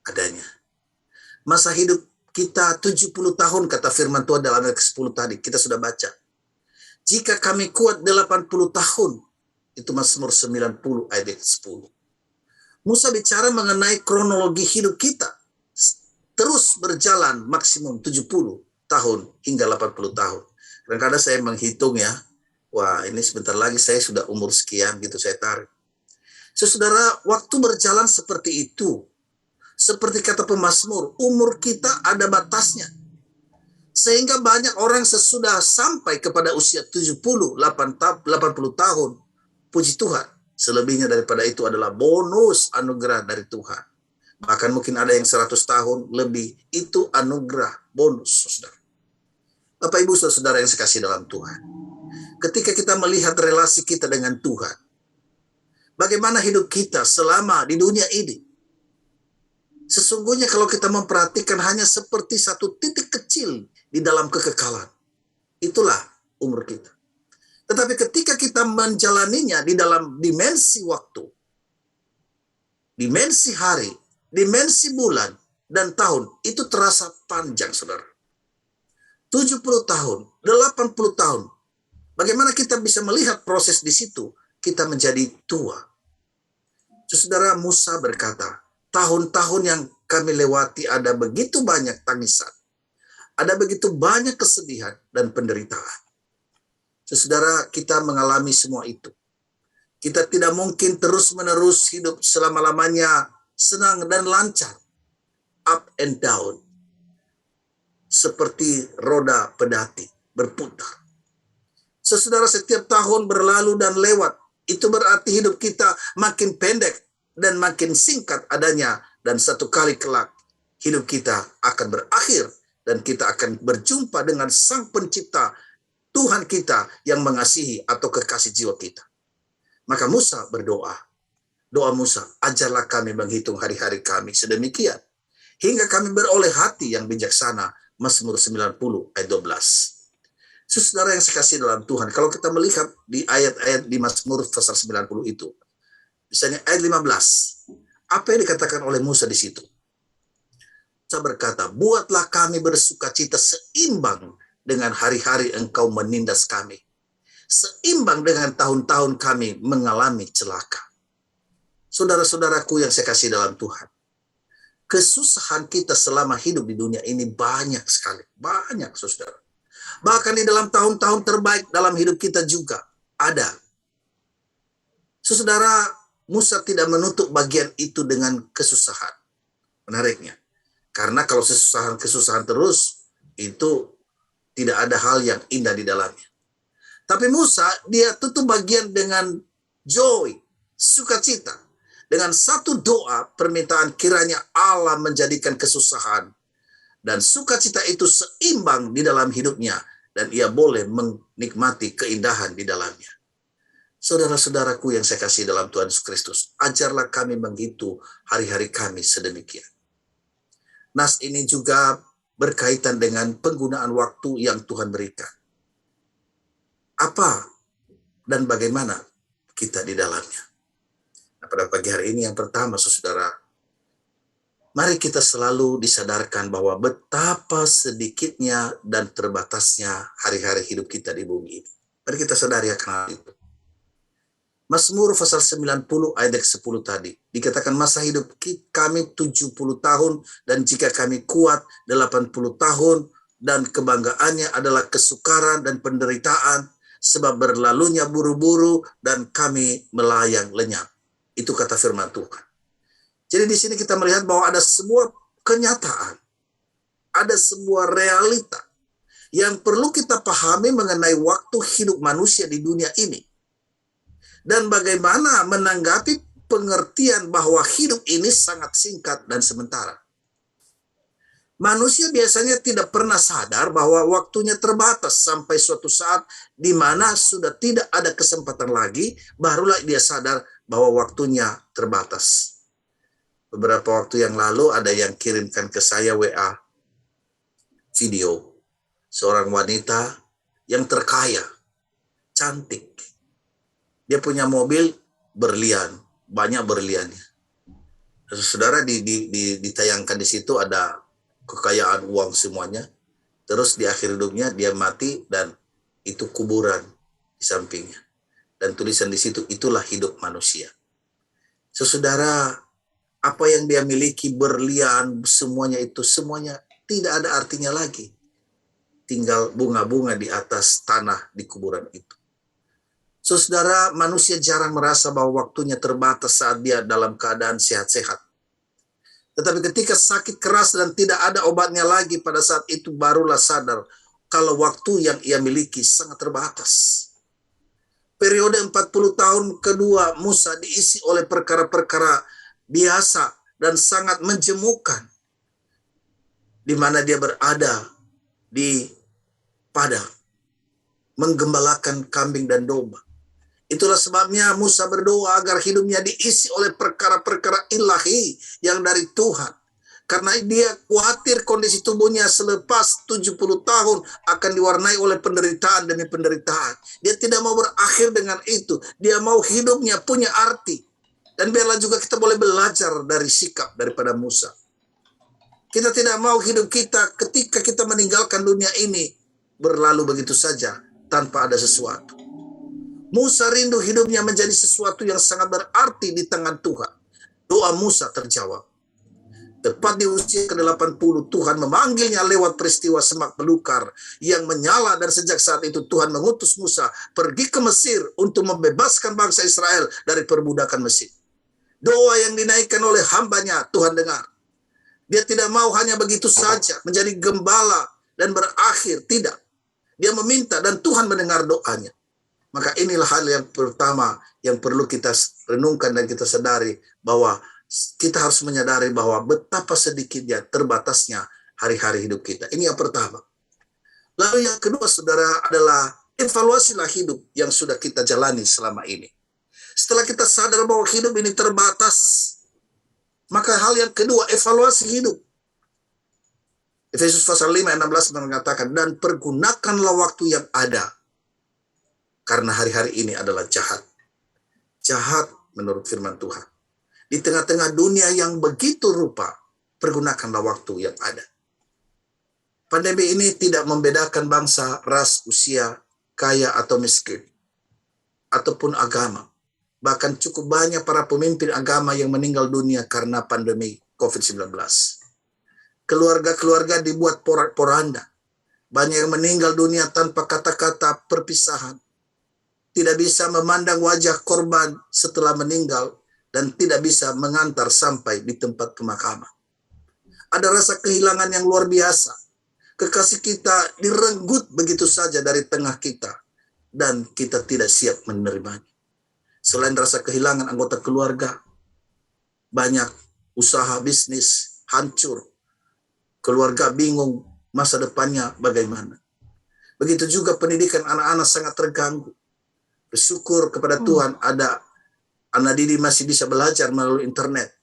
adanya. Masa hidup kita 70 tahun, kata firman Tuhan dalam ayat ke-10 tadi, kita sudah baca. Jika kami kuat 80 tahun, itu Mazmur 90 ayat 10. Musa bicara mengenai kronologi hidup kita. Terus berjalan maksimum 70 tahun hingga 80 tahun. Kadang-kadang saya menghitung ya, wah ini sebentar lagi saya sudah umur sekian gitu, saya tarik. Saudara, waktu berjalan seperti itu. Seperti kata pemazmur, umur kita ada batasnya. Sehingga banyak orang sesudah sampai kepada usia 70, 80 tahun, puji Tuhan. Selebihnya daripada itu adalah bonus anugerah dari Tuhan. Bahkan mungkin ada yang 100 tahun lebih, itu anugerah, bonus, saudara. Bapak Ibu saudara yang sekasih dalam Tuhan. Ketika kita melihat relasi kita dengan Tuhan, bagaimana hidup kita selama di dunia ini, sesungguhnya kalau kita memperhatikan hanya seperti satu titik kecil di dalam kekekalan. Itulah umur kita. Tetapi ketika kita menjalaninya di dalam dimensi waktu, dimensi hari, dimensi bulan, dan tahun, itu terasa panjang, saudara. 70 tahun, 80 tahun. Bagaimana kita bisa melihat proses di situ? Kita menjadi tua. Saudara, Musa berkata, tahun-tahun yang kami lewati ada begitu banyak tangisan. Ada begitu banyak kesedihan dan penderitaan. Saudara, kita mengalami semua itu. Kita tidak mungkin terus-menerus hidup selama-lamanya senang dan lancar. Up and down. Seperti roda pedati berputar. Saudara, setiap tahun berlalu dan lewat. Itu berarti hidup kita makin pendek dan makin singkat adanya. Dan satu kali kelak hidup kita akan berakhir. Dan kita akan berjumpa dengan Sang Pencipta, Tuhan kita yang mengasihi atau kekasih jiwa kita. Maka Musa berdoa. Doa Musa, ajarlah kami menghitung hari-hari kami sedemikian. Hingga kami beroleh hati yang bijaksana. Mazmur 90 ayat 12. Saudara yang sekasih dalam Tuhan, kalau kita melihat di ayat-ayat di Mazmur pasal 90 itu. Misalnya ayat 15. Apa yang dikatakan oleh Musa di situ? Musa berkata, buatlah kami bersukacita seimbang dengan hari-hari engkau menindas kami. Seimbang dengan tahun-tahun kami mengalami celaka. Saudara-saudaraku yang saya kasih dalam Tuhan. Kesusahan kita selama hidup di dunia ini banyak sekali. Banyak, saudara. Bahkan di dalam tahun-tahun terbaik dalam hidup kita juga ada. Saudara, Musa tidak menutup bagian itu dengan kesusahan. Menariknya. Karena kalau kesusahan terus, itu tidak ada hal yang indah di dalamnya. Tapi Musa, dia tutup bagian dengan joy, sukacita. Dengan satu doa, permintaan kiranya Allah menjadikan kesusahan. Dan sukacita itu seimbang di dalam hidupnya. Dan ia boleh menikmati keindahan di dalamnya. Saudara-saudaraku yang saya kasih dalam Tuhan Yesus Kristus, ajarlah kami menghitung hari-hari kami sedemikian. Nas ini juga berkaitan dengan penggunaan waktu yang Tuhan berikan. Apa dan bagaimana kita di dalamnya. Nah, pada pagi hari ini yang pertama, saudara, mari kita selalu disadarkan bahwa betapa sedikitnya dan terbatasnya hari-hari hidup kita di bumi ini. Mari kita sadari akan hal itu. Mazmur pasal 90 ayat 10 tadi. Dikatakan masa hidup kami 70 tahun dan jika kami kuat 80 tahun dan kebanggaannya adalah kesukaran dan penderitaan sebab berlalunya buru-buru dan kami melayang lenyap. Itu kata firman Tuhan. Jadi di sini kita melihat bahwa ada sebuah kenyataan. Ada sebuah realita yang perlu kita pahami mengenai waktu hidup manusia di dunia ini. Dan bagaimana menanggapi pengertian bahwa hidup ini sangat singkat dan sementara. Manusia biasanya tidak pernah sadar bahwa waktunya terbatas sampai suatu saat di mana sudah tidak ada kesempatan lagi, barulah dia sadar bahwa waktunya terbatas. Beberapa waktu yang lalu ada yang kirimkan ke saya WA video seorang wanita yang terkaya, cantik. Dia punya mobil berlian, banyak berliannya. Saudara, ditayangkan di situ ada kekayaan uang semuanya. Terus di akhir hidupnya dia mati dan itu kuburan di sampingnya. Dan tulisan di situ, itulah hidup manusia. Saudara, apa yang dia miliki, berlian, semuanya itu, semuanya tidak ada artinya lagi. Tinggal bunga-bunga di atas tanah di kuburan itu. Saudara, manusia jarang merasa bahwa waktunya terbatas saat dia dalam keadaan sehat-sehat. Tetapi ketika sakit keras dan tidak ada obatnya lagi, pada saat itu barulah sadar kalau waktu yang ia miliki sangat terbatas. Periode 40 tahun kedua Musa diisi oleh perkara-perkara biasa dan sangat menjemukan, di mana dia berada di padang, menggembalakan kambing dan domba. Itulah sebabnya Musa berdoa agar hidupnya diisi oleh perkara-perkara ilahi yang dari Tuhan. Karena dia khawatir kondisi tubuhnya selepas 70 tahun akan diwarnai oleh penderitaan demi penderitaan. Dia tidak mau berakhir dengan itu. Dia mau hidupnya punya arti. Dan biarlah juga kita boleh belajar dari sikap daripada Musa. Kita tidak mau hidup kita ketika kita meninggalkan dunia ini berlalu begitu saja tanpa ada sesuatu. Musa rindu hidupnya menjadi sesuatu yang sangat berarti di tangan Tuhan. Doa Musa terjawab. Tepat di usia ke-80, Tuhan memanggilnya lewat peristiwa semak belukar yang menyala, dan sejak saat itu Tuhan mengutus Musa pergi ke Mesir untuk membebaskan bangsa Israel dari perbudakan Mesir. Doa yang dinaikkan oleh hambanya Tuhan dengar. Dia tidak mau hanya begitu saja menjadi gembala dan berakhir, tidak. Dia meminta dan Tuhan mendengar doanya. Maka inilah hal yang pertama yang perlu kita renungkan dan kita sadari, bahwa kita harus menyadari bahwa betapa sedikitnya terbatasnya hari-hari hidup kita. Ini yang pertama. Lalu yang kedua, saudara, adalah evaluasilah hidup yang sudah kita jalani selama ini. Setelah kita sadar bahwa hidup ini terbatas, maka hal yang kedua, evaluasi hidup. Efesus pasal 5 ayat 16 mengatakan, dan pergunakanlah waktu yang ada, karena hari-hari ini adalah jahat. Jahat menurut firman Tuhan. Di tengah-tengah dunia yang begitu rupa, pergunakanlah waktu yang ada. Pandemi ini tidak membedakan bangsa, ras, usia, kaya atau miskin, ataupun agama. Bahkan cukup banyak para pemimpin agama yang meninggal dunia karena pandemi COVID-19. Keluarga-keluarga dibuat porak-poranda. Banyak yang meninggal dunia tanpa kata-kata perpisahan. Tidak bisa memandang wajah korban setelah meninggal, dan tidak bisa mengantar sampai di tempat pemakaman. Ada rasa kehilangan yang luar biasa. Kekasih kita direnggut begitu saja dari tengah kita, dan kita tidak siap menerimanya. Selain rasa kehilangan anggota keluarga, banyak usaha bisnis hancur. Keluarga bingung masa depannya bagaimana. Begitu juga pendidikan anak-anak sangat terganggu. Bersyukur kepada Tuhan ada anak didik masih bisa belajar melalui internet.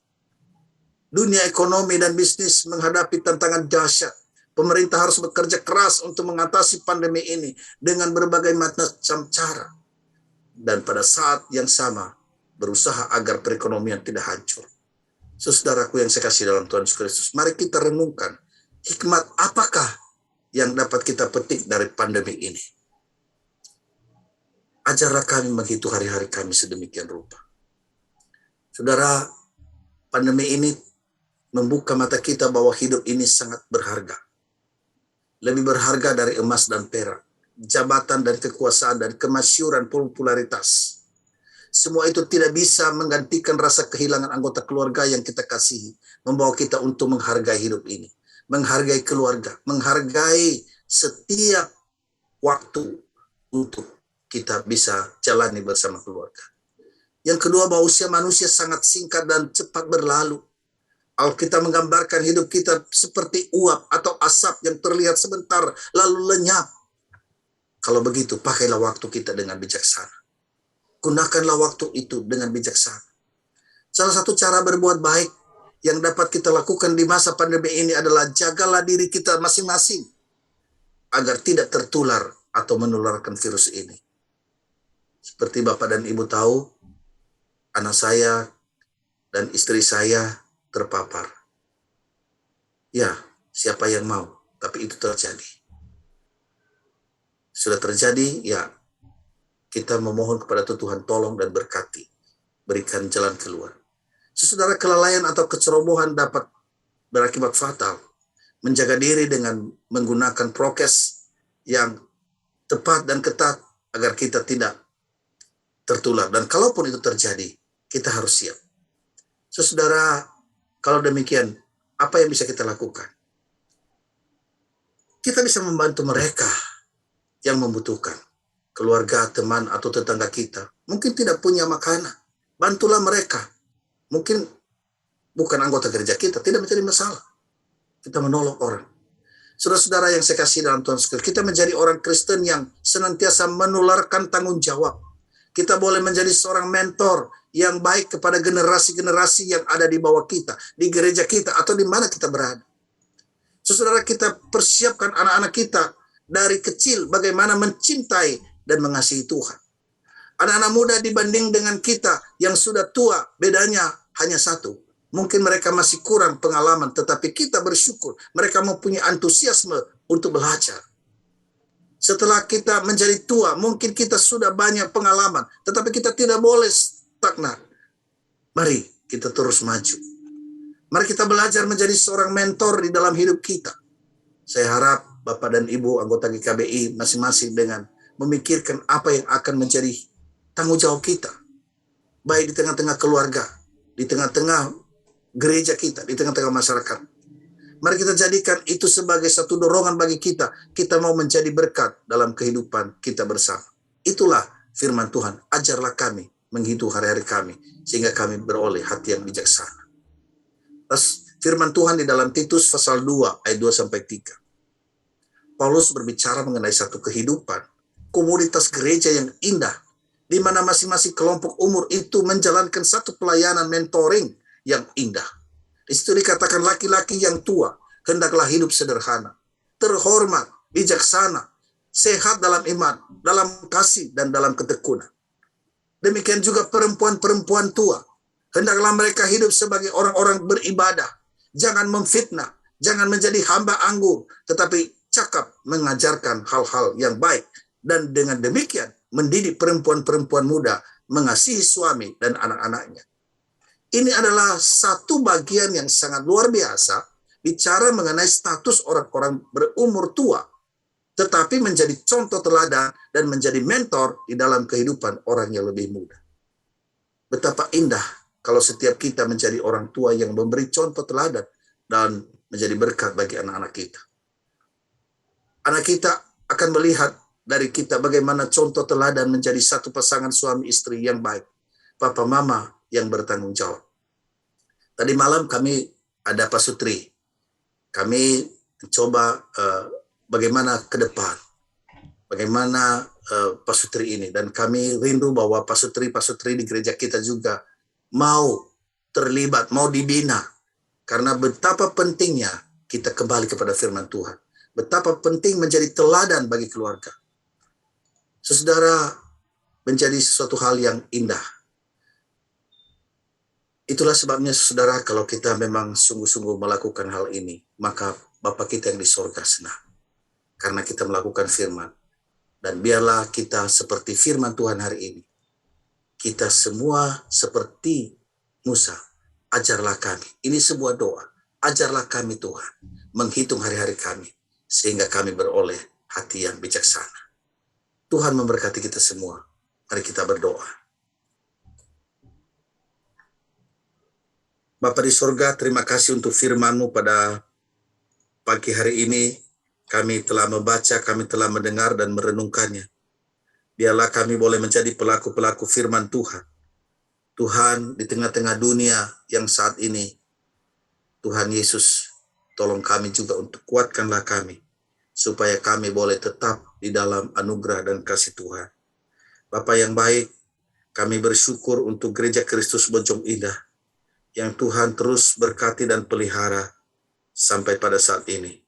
Dunia ekonomi dan bisnis menghadapi tantangan dahsyat. Pemerintah harus bekerja keras untuk mengatasi pandemi ini dengan berbagai macam cara. Dan pada saat yang sama, berusaha agar perekonomian tidak hancur. Saudaraku yang saya kasih dalam Tuhan Yesus Kristus, mari kita renungkan hikmat apakah yang dapat kita petik dari pandemi ini. Ajarlah kami menghitung hari-hari kami sedemikian rupa. Saudara, pandemi ini membuka mata kita bahwa hidup ini sangat berharga. Lebih berharga dari emas dan perak, jabatan dan kekuasaan dan kemasyhuran, popularitas. Semua itu tidak bisa menggantikan rasa kehilangan anggota keluarga yang kita kasihi, membawa kita untuk menghargai hidup ini, menghargai keluarga, menghargai setiap waktu untuk kita bisa jalani bersama keluarga. Yang kedua, bahwa usia manusia sangat singkat dan cepat berlalu. Alkitab menggambarkan hidup kita seperti uap atau asap yang terlihat sebentar lalu lenyap. Kalau begitu, pakailah waktu kita dengan bijaksana. Gunakanlah waktu itu dengan bijaksana. Salah satu cara berbuat baik yang dapat kita lakukan di masa pandemi ini adalah jagalah diri kita masing-masing agar tidak tertular atau menularkan virus ini. Seperti Bapak dan Ibu tahu, anak saya dan istri saya terpapar. Ya, siapa yang mau? Tapi itu terjadi. Sudah terjadi, ya kita memohon kepada Tuhan tolong dan berkati. Berikan jalan keluar. Saudara, kelalaian atau kecerobohan dapat berakibat fatal. Menjaga diri dengan menggunakan prokes yang tepat dan ketat agar kita tidak tertular. Dan kalaupun itu terjadi, kita harus siap. Saudara, kalau demikian, apa yang bisa kita lakukan? Kita bisa membantu mereka yang membutuhkan. Keluarga, teman, atau tetangga kita. Mungkin tidak punya makanan. Bantulah mereka. Mungkin bukan anggota gereja kita, tidak menjadi masalah. Kita menolong orang. Saudara-saudara yang saya kasih dalam Tuhan sekalian, kita menjadi orang Kristen yang senantiasa menularkan tanggung jawab. Kita boleh menjadi seorang mentor yang baik kepada generasi-generasi yang ada di bawah kita, di gereja kita, atau di mana kita berada. Saudara, kita persiapkan anak-anak kita dari kecil bagaimana mencintai dan mengasihi Tuhan. Anak-anak muda dibanding dengan kita yang sudah tua, bedanya hanya satu. Mungkin mereka masih kurang pengalaman, tetapi kita bersyukur mereka mempunyai antusiasme untuk belajar. Setelah kita menjadi tua, mungkin kita sudah banyak pengalaman, tetapi kita tidak boleh stagnan. Mari kita terus maju. Mari kita belajar menjadi seorang mentor di dalam hidup kita. Saya harap Bapak dan Ibu anggota GKBI masing-masing dengan memikirkan apa yang akan menjadi tanggung jawab kita. Baik di tengah-tengah keluarga, di tengah-tengah gereja kita, di tengah-tengah masyarakat. Mari kita jadikan itu sebagai satu dorongan bagi kita. Kita mau menjadi berkat dalam kehidupan kita bersama. Itulah firman Tuhan. Ajarlah kami menghidup hari-hari kami, sehingga kami beroleh hati yang bijaksana. Terus firman Tuhan di dalam Titus pasal 2 ayat 2-3. Paulus berbicara mengenai satu kehidupan, komunitas gereja yang indah, di mana masing-masing kelompok umur itu menjalankan satu pelayanan mentoring yang indah. Di situ dikatakan laki-laki yang tua hendaklah hidup sederhana, terhormat, bijaksana, sehat dalam iman, dalam kasih, dan dalam ketekunan. Demikian juga perempuan-perempuan tua, hendaklah mereka hidup sebagai orang-orang beribadah. Jangan memfitnah, jangan menjadi hamba anggur, tetapi cakap mengajarkan hal-hal yang baik. Dan dengan demikian mendidik perempuan-perempuan muda mengasihi suami dan anak-anaknya. Ini adalah satu bagian yang sangat luar biasa, bicara mengenai status orang-orang berumur tua, tetapi menjadi contoh teladan dan menjadi mentor di dalam kehidupan orang yang lebih muda. Betapa indah kalau setiap kita menjadi orang tua yang memberi contoh teladan dan menjadi berkat bagi anak-anak kita. Anak kita akan melihat dari kita bagaimana contoh teladan menjadi satu pasangan suami istri yang baik. Papa mama yang bertanggung jawab. Tadi malam kami ada pasutri. Kami mencoba bagaimana ke depan. Bagaimana pasutri ini. Dan kami rindu bahwa pasutri-pasutri di gereja kita juga mau terlibat, mau dibina. Karena betapa pentingnya kita kembali kepada firman Tuhan. Betapa penting menjadi teladan bagi keluarga. Saudara, menjadi sesuatu hal yang indah. Itulah sebabnya saudara, kalau kita memang sungguh-sungguh melakukan hal ini, maka Bapa kita yang di sorga senang. Karena kita melakukan firman. Dan biarlah kita seperti firman Tuhan hari ini. Kita semua seperti Musa. Ajarlah kami. Ini sebuah doa. Ajarlah kami Tuhan. Menghitung hari-hari kami. Sehingga kami beroleh hati yang bijaksana. Tuhan memberkati kita semua. Mari kita berdoa. Bapa di sorga, terima kasih untuk firman-Mu pada pagi hari ini. Kami telah membaca, kami telah mendengar dan merenungkannya. Biarlah kami boleh menjadi pelaku-pelaku firman Tuhan. Tuhan, di tengah-tengah dunia yang saat ini, Tuhan Yesus, tolong kami juga untuk kuatkanlah kami, supaya kami boleh tetap di dalam anugerah dan kasih Tuhan. Bapa yang baik, kami bersyukur untuk Gereja Kristus Bojong Indah, yang Tuhan terus berkati dan pelihara sampai pada saat ini.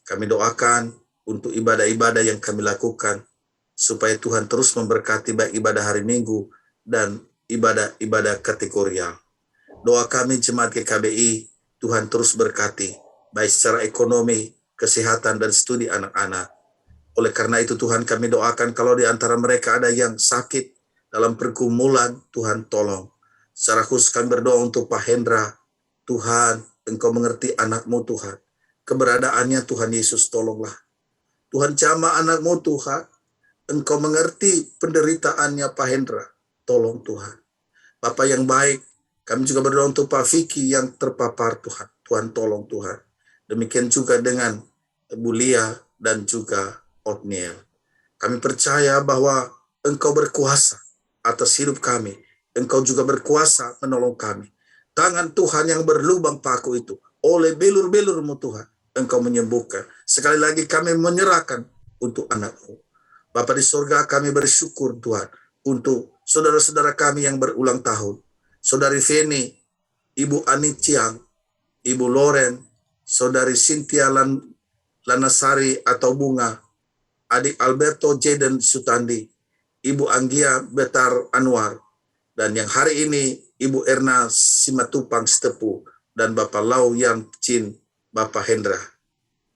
Kami doakan untuk ibadah-ibadah yang kami lakukan, supaya Tuhan terus memberkati baik ibadah hari Minggu dan ibadah-ibadah kategorial. Doa kami jemaat GKBI, Tuhan terus berkati, baik secara ekonomi, kesehatan, dan studi anak-anak. Oleh karena itu Tuhan kami doakan kalau di antara mereka ada yang sakit dalam pergumulan, Tuhan tolong. Secara khusus kami berdoa untuk Pak Hendra, Tuhan, Engkau mengerti anakmu Tuhan. Keberadaannya Tuhan Yesus tolonglah. Tuhan jamah anakmu Tuhan, Engkau mengerti penderitaannya Pak Hendra, tolong Tuhan. Bapak yang baik, kami juga berdoa untuk Pak Vicky yang terpapar Tuhan. Tuhan tolong Tuhan. Demikian juga dengan Bu Lia dan juga Otniel. Kami percaya bahwa Engkau berkuasa atas hidup kami. Engkau juga berkuasa menolong kami. Tangan Tuhan yang berlubang paku itu, oleh belur-belur-Mu Tuhan, Engkau menyembuhkan. Sekali lagi kami menyerahkan untuk anak-Mu. Bapa di surga, kami bersyukur Tuhan untuk saudara-saudara kami yang berulang tahun. Saudari Feni, Ibu Ani Ciang, Ibu Loren, Saudari Cynthia Lanasari atau Bunga, Adik Alberto Jaden Sutandi, Ibu Anggia Betar Anwar, dan yang hari ini Ibu Erna Simatupang Stepu, dan Bapak Lau Yang Chin, Bapak Hendra.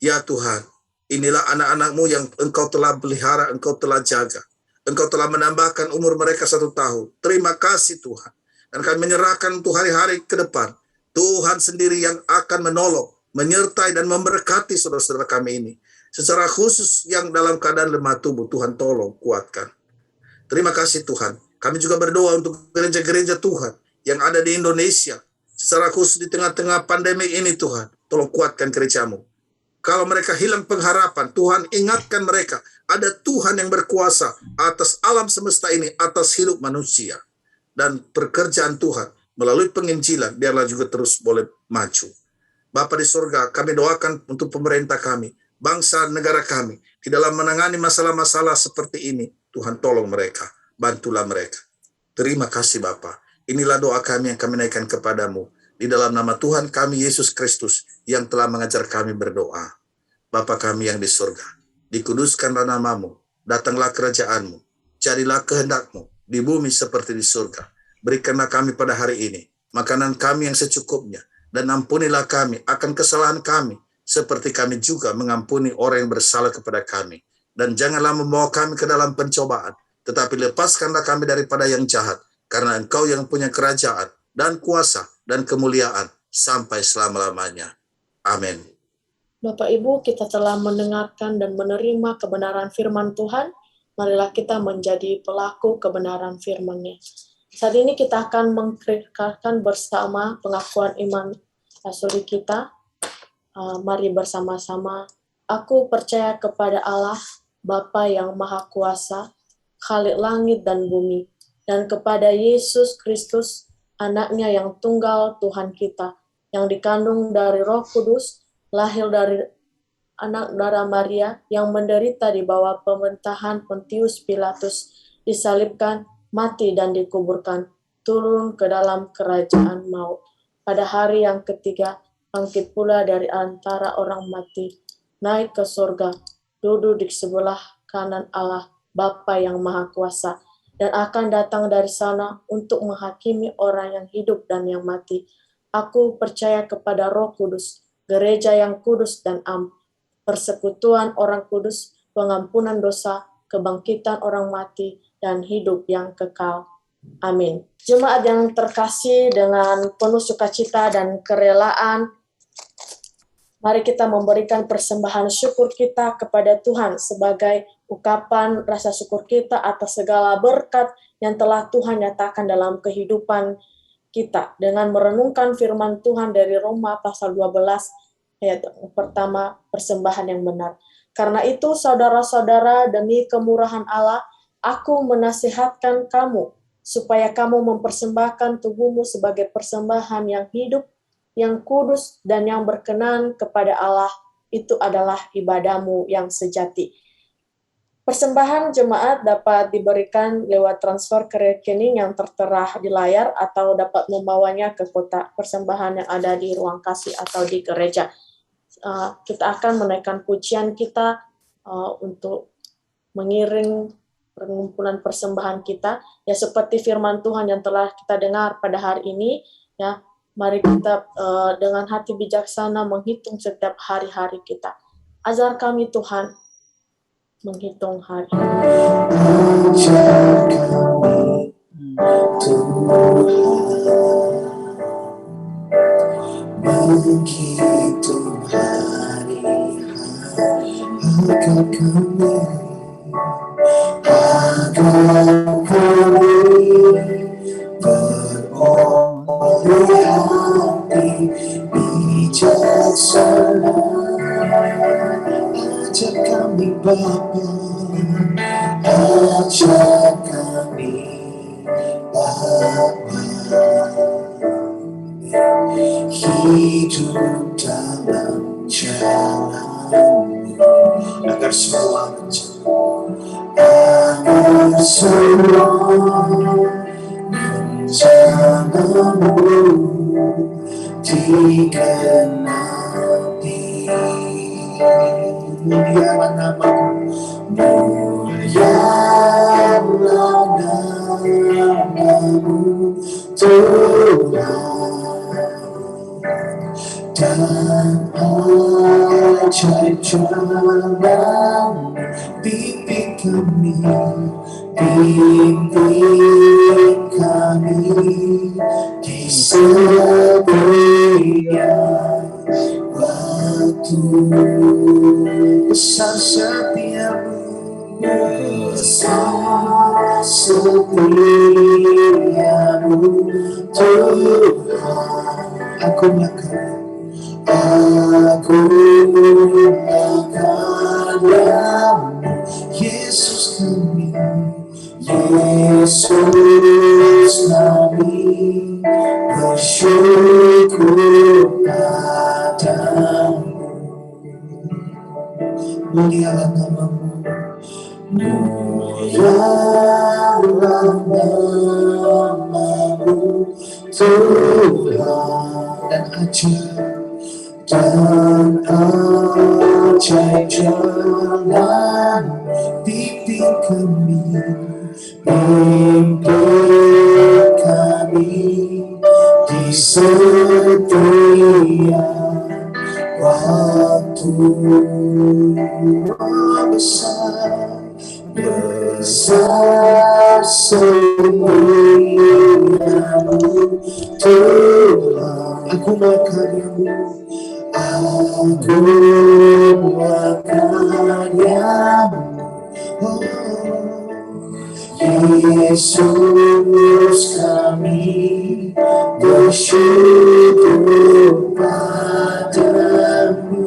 Ya Tuhan, inilah anak-anak-Mu yang Engkau telah pelihara, Engkau telah jaga. Engkau telah menambahkan umur mereka 1 tahun. Terima kasih Tuhan. Dan kami menyerahkan untuk hari-hari ke depan. Tuhan sendiri yang akan menolong, menyertai dan memberkati saudara-saudara kami ini. Secara khusus yang dalam keadaan lemah tubuh, Tuhan tolong kuatkan. Terima kasih Tuhan. Kami juga berdoa untuk gereja-gereja Tuhan yang ada di Indonesia. Secara khusus di tengah-tengah pandemi ini Tuhan, tolong kuatkan gereja-Mu. Kalau mereka hilang pengharapan, Tuhan ingatkan mereka, ada Tuhan yang berkuasa atas alam semesta ini, atas hidup manusia. Dan pekerjaan Tuhan melalui penginjilan, biarlah juga terus boleh maju. Bapa di surga, kami doakan untuk pemerintah kami, bangsa negara kami, di dalam menangani masalah-masalah seperti ini. Tuhan tolong mereka, bantulah mereka. Terima kasih Bapa. Inilah doa kami yang kami naikkan kepadamu. Di dalam nama Tuhan kami Yesus Kristus yang telah mengajar kami berdoa. Bapa kami yang di surga, dikuduskanlah namamu, datanglah kerajaan-Mu, jadilah kehendak-Mu di bumi seperti di surga. Berikanlah kami pada hari ini makanan kami yang secukupnya, dan ampunilah kami akan kesalahan kami, seperti kami juga mengampuni orang yang bersalah kepada kami. Dan janganlah membawa kami ke dalam pencobaan, tetapi lepaskanlah kami daripada yang jahat, karena Engkau yang punya kerajaan dan kuasa dan kemuliaan sampai selama-lamanya. Amin. Bapak Ibu, kita telah mendengarkan dan menerima kebenaran firman Tuhan. Marilah kita menjadi pelaku kebenaran firman-Nya. Saat ini kita akan mengkreakan bersama pengakuan iman pastori kita. Mari bersama-sama. Aku percaya kepada Allah, Bapa yang Maha Kuasa, Khalik langit dan bumi, dan kepada Yesus Kristus, Anak-Nya yang tunggal Tuhan kita, yang dikandung dari Roh Kudus, lahir dari anak darah Maria, yang menderita di bawah pemerintahan Pontius Pilatus, disalibkan, mati dan dikuburkan, turun ke dalam kerajaan maut. Pada hari yang ketiga, bangkit pula dari antara orang mati, naik ke surga, duduk di sebelah kanan Allah, Bapa yang Maha Kuasa, dan akan datang dari sana untuk menghakimi orang yang hidup dan yang mati. Aku percaya kepada Roh Kudus, gereja yang kudus dan am, persekutuan orang kudus, pengampunan dosa, kebangkitan orang mati, dan hidup yang kekal. Amin. Jemaat yang terkasih, dengan penuh sukacita dan kerelaan, mari kita memberikan persembahan syukur kita kepada Tuhan sebagai ungkapan rasa syukur kita atas segala berkat yang telah Tuhan nyatakan dalam kehidupan kita, dengan merenungkan firman Tuhan dari Roma pasal 12 ayat pertama, persembahan yang benar. Karena itu, saudara-saudara, demi kemurahan Allah, aku menasihatkan kamu, supaya kamu mempersembahkan tubuhmu sebagai persembahan yang hidup, yang kudus, dan yang berkenan kepada Allah. Itu adalah ibadahmu yang sejati. Persembahan jemaat dapat diberikan lewat transfer ke rekening yang tertera di layar atau dapat membawanya ke kotak persembahan yang ada di ruang kasih atau di gereja. Kita akan menaikkan pujian kita untuk mengiring pengumpulan persembahan kita, ya seperti firman Tuhan yang telah kita dengar pada hari ini, ya mari kita dengan hati bijaksana menghitung setiap hari-hari kita. Ajar kami Tuhan menghitung hari. Ajar kami Tuhan menghitung hari-hari agar kami beroleh hati bijaksana. Ajar kami Bapa, ajar kami Bapa, hidup dalam jalan-Mu, agar semua rencana-Mu digenapi. Mulialah nama-Mu, mulialah nama-Mu Tuhan, dan ajaib jalan-Mu pimpin kami di setiap waktu. Besar setiamu, besar setiamu Tuhan. Aku melakukannya, Yesus kami, Yesus kami bersyukur padamu. Mulialah nama-Mu, mulialah nama-Mu Tuhan, dan ajaib jalan pimpin kami di setiap waktu. Besar setiamu Tuhan. Aku makannya-Mu, Yesus kami bersyukur padamu.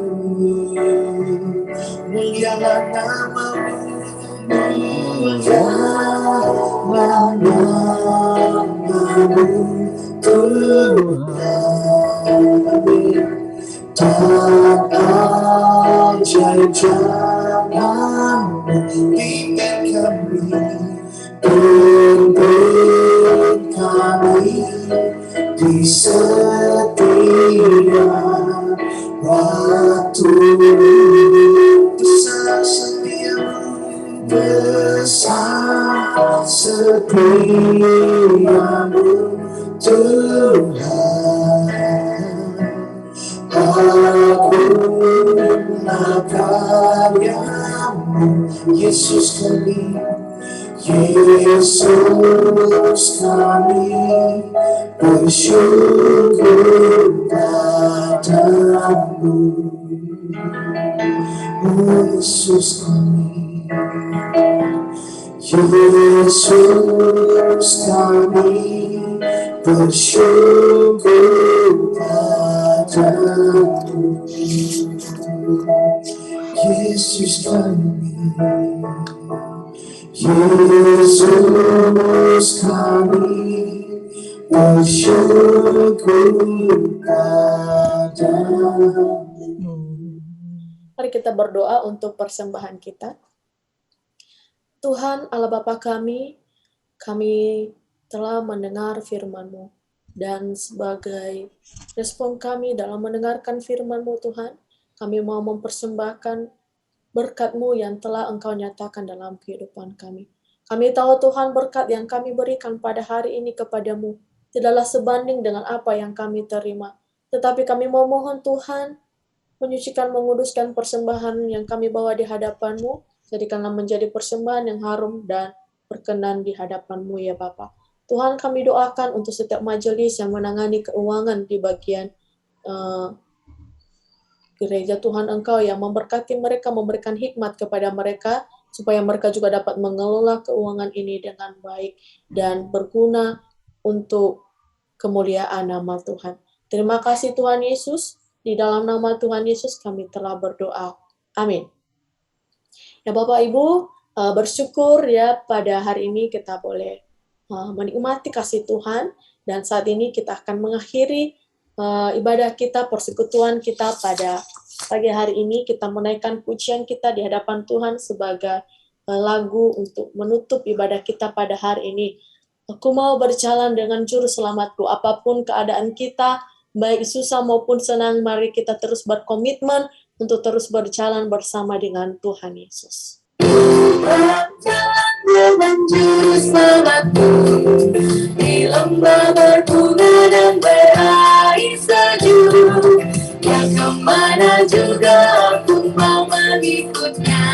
Mulialah nama-Mu, mulialah nama-Mu Tuhan, dan ajaib jalan-Mu pimpin kami di setiap waktu. Besar setiamu, besar setiamu Tuhan. Aku melakukannya-Mu, Yesus kami, Yesus kami bersyukur padamu. Yesus kami, Yesus kami bersyukur padamu. Yesus kami, Yesus kami, bersyukur padamu. Mari kita berdoa untuk persembahan kita. Tuhan Allah Bapa kami telah mendengar firman-Mu. Dan sebagai respon kami dalam mendengarkan firman-Mu Tuhan, kami mau mempersembahkan berkat-Mu yang telah Engkau nyatakan dalam kehidupan kami. Kami tahu Tuhan berkat yang kami berikan pada hari ini kepadamu tidaklah sebanding dengan apa yang kami terima. Tetapi kami mau mohon Tuhan, menyucikan, menguduskan persembahan yang kami bawa di hadapan-Mu, jadikanlah menjadi persembahan yang harum dan berkenan di hadapan-Mu ya Bapa. Tuhan kami doakan untuk setiap majelis yang menangani keuangan di bagian gereja Tuhan Engkau yang memberkati mereka, memberikan hikmat kepada mereka, supaya mereka juga dapat mengelola keuangan ini dengan baik dan berguna untuk kemuliaan nama Tuhan. Terima kasih Tuhan Yesus, di dalam nama Tuhan Yesus kami telah berdoa. Amin. Ya Bapak Ibu, bersyukur ya pada hari ini kita boleh menikmati kasih Tuhan, dan saat ini kita akan mengakhiri ibadah kita, persekutuan kita pada pagi hari ini. Kita menaikkan pujian kita di hadapan Tuhan sebagai lagu untuk menutup ibadah kita pada hari ini. Aku mau berjalan dengan juru selamatku, apapun keadaan kita, baik susah maupun senang, mari kita terus berkomitmen untuk terus berjalan bersama dengan Tuhan Yesus. Berjalan dengan juru selamatku, di lembah berbunga dan berair sejuk, yang kemana juga aku mau mengikutnya,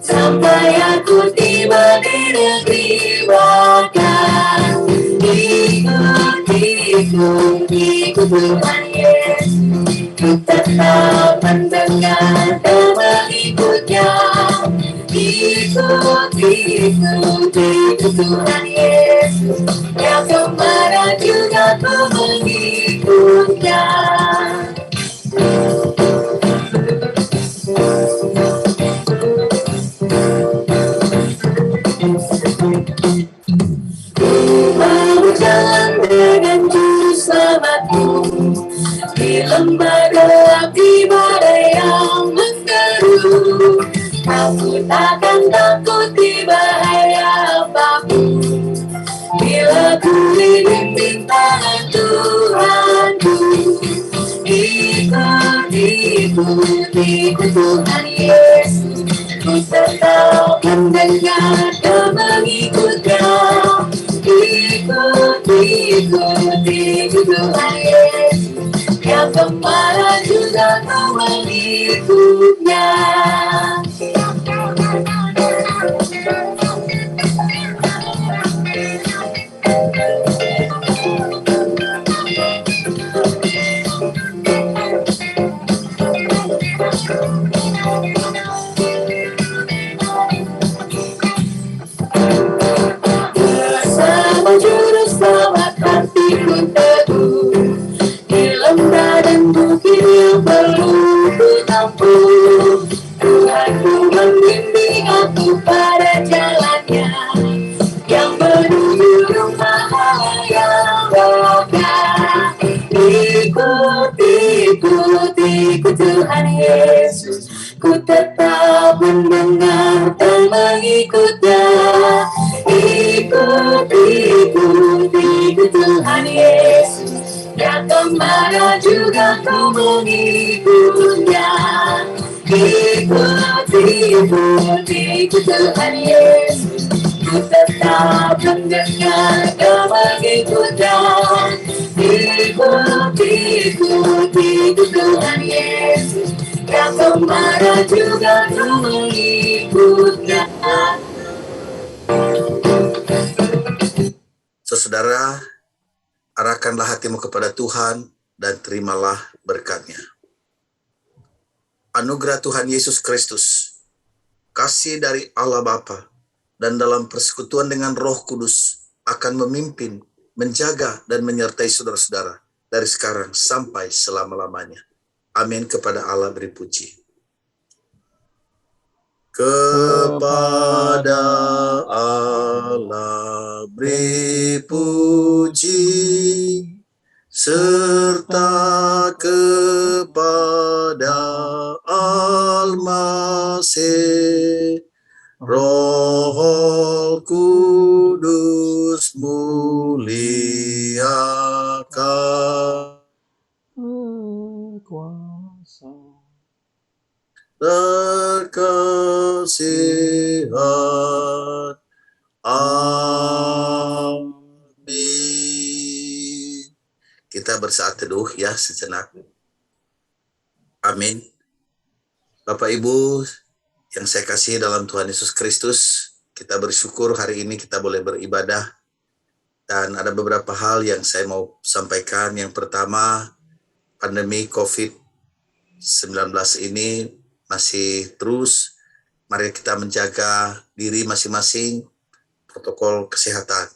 sampai aku tiba di negeri bakal. Ikut Tuhan Yesus, ku tetap mendengar dan mengikutnya. Ikut Tuhan Yesus, yang kemana juga ku mengikutnya. Berjalan dengan juru selamatku, di lembah gelap di badai yang mengeru. Aku takkan takut di bahaya apapun, bila ku dibimbing tangan Tuhanku. Ikut Tuhan Yesus, ku tetap mendengar dan mengikutnya. Ikut Tuhan Yesus, yang kemana juga ku mengikutnya. Bersama juru selamat hatiku teguh, di lembah dan bukit yang perlu ku tempuh. Tuhanku membimbing aku pada jalannya, yang menuju rumah Allah yang bakal. Ikut Tuhan Yesus, ku tetap mendengar dan mengikutnya. Ikut Tuhan Yesus, yang kemana juga ku mengikutnya. Ikut Tuhan Yesus, ku tetap mendengar dan mengikutnya. Ikut Tuhan Yesus, yang kemana juga ku mengikutnya. Saudara, arahkanlah hatimu kepada Tuhan dan terimalah berkat-Nya. Anugerah Tuhan Yesus Kristus, kasih dari Allah Bapa, dan dalam persekutuan dengan Roh Kudus akan memimpin, menjaga, dan menyertai saudara-saudara dari sekarang sampai selama-lamanya. Amin. Kepada Allah beri puji. Kepada Allah beri puji, serta kepada Al-Masih, Roh Kudus muliakan. Kuasa Terkasihan. Amin. Kita bersaat teduh ya sejenak. Amin. Bapak Ibu yang saya kasih dalam Tuhan Yesus Kristus, kita bersyukur hari ini kita boleh beribadah. Dan ada beberapa hal yang saya mau sampaikan. Yang pertama, pandemi COVID-19 ini masih terus. Mari kita menjaga diri masing-masing, protokol kesehatan.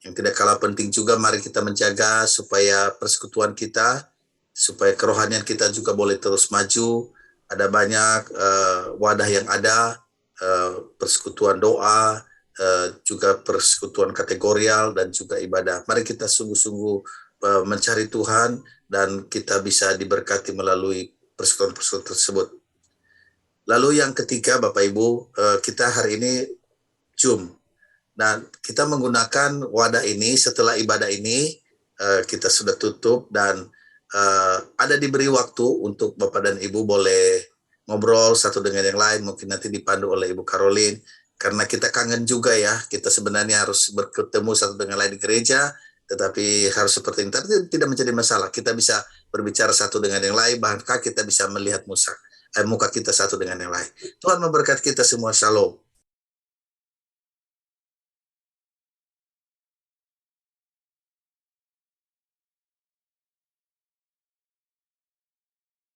Yang tidak kalah penting juga, mari kita menjaga supaya persekutuan kita, supaya kerohanian kita juga boleh terus maju. Ada banyak wadah yang ada, persekutuan doa, juga persekutuan kategorial, dan juga ibadah. Mari kita sungguh-sungguh mencari Tuhan, dan kita bisa diberkati melalui persekutuan tersebut. Lalu yang ketiga, Bapak Ibu, kita hari ini Zoom. Nah, kita menggunakan wadah ini setelah ibadah ini, kita sudah tutup, dan ada diberi waktu untuk Bapak dan Ibu boleh ngobrol satu dengan yang lain, mungkin nanti dipandu oleh Ibu Caroline, karena kita kangen juga ya, kita sebenarnya harus bertemu satu dengan lain di gereja, tetapi harus seperti ini. Tapi tidak menjadi masalah, kita bisa berbicara satu dengan yang lain, bahkan kita bisa melihat muka kita satu dengan yang lain. Tuhan memberkati kita semua, shalom.